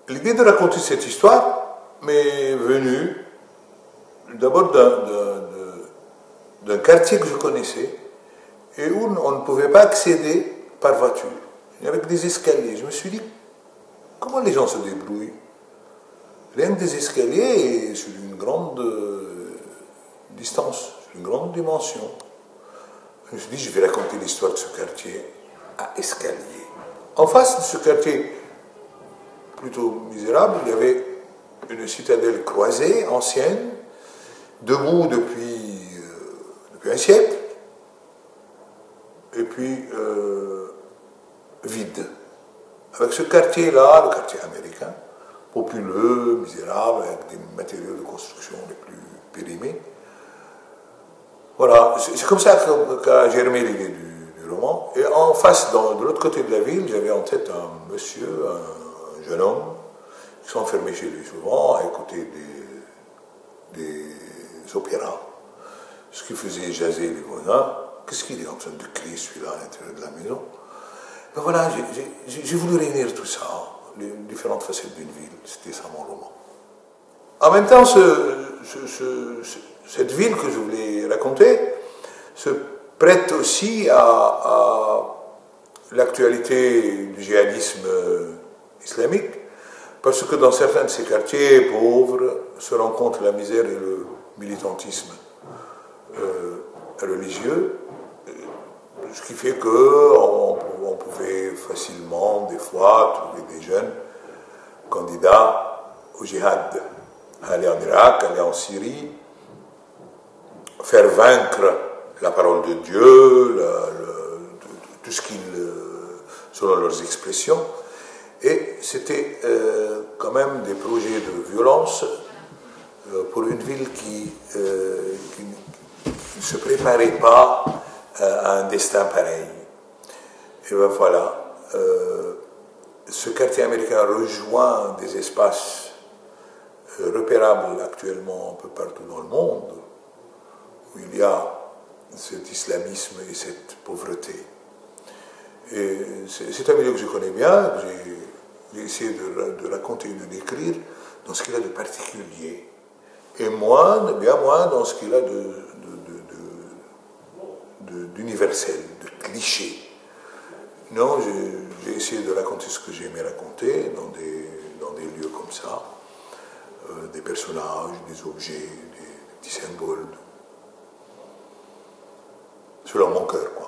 l'idée de raconter cette histoire m'est venue d'abord d'un quartier que je connaissais et où on ne pouvait pas accéder par voiture. Il y avait des escaliers. Je me suis dit, comment les gens se débrouillent? Rien que des escaliers et sur une grande distance, sur une grande dimension. Je me suis dit, je vais raconter l'histoire de ce quartier à escalier. En face de ce quartier plutôt misérable, il y avait une citadelle croisée, ancienne, debout depuis un siècle, et puis vide. Avec ce quartier-là, le quartier américain, populeux, misérable, avec des matériaux de construction les plus périmés. Voilà, c'est comme ça qu'a germé l'idée du roman. Et en face, de l'autre côté de la ville, j'avais en tête un monsieur, un jeune homme, qui s'enfermait chez lui souvent à écouter des opéras, ce qui faisait jaser les voisins. Qu'est-ce qu'il est en train de crier celui-là à l'intérieur de la maison? Ben voilà, j'ai voulu réunir tout ça, les différentes facettes d'une ville. C'était ça mon roman. En même temps, cette ville que je voulais raconter se prête aussi à l'actualité du djihadisme islamique, parce que dans certains de ces quartiers pauvres se rencontre la misère et le militantisme religieux, ce qui fait qu'on pouvait facilement, des fois, trouver des jeunes candidats au djihad, aller en Irak, aller en Syrie, faire vaincre la parole de Dieu, tout ce qu'ils, selon leurs expressions. Et c'était quand même des projets de violence pour une ville qui ne se préparait pas à un destin pareil. Et ben voilà, ce quartier américain rejoint des espaces repérables actuellement un peu partout dans le monde, où il y a cet islamisme et cette pauvreté. Et c'est un milieu que je connais bien, que j'ai essayé de raconter et de décrire dans ce qu'il a de particulier, et bien moins dans ce qu'il a d'universel, de cliché. Non, j'ai essayé de raconter ce que j'aimais raconter dans des lieux comme ça, des personnages, des objets, des petits symboles, selon mon cœur, quoi.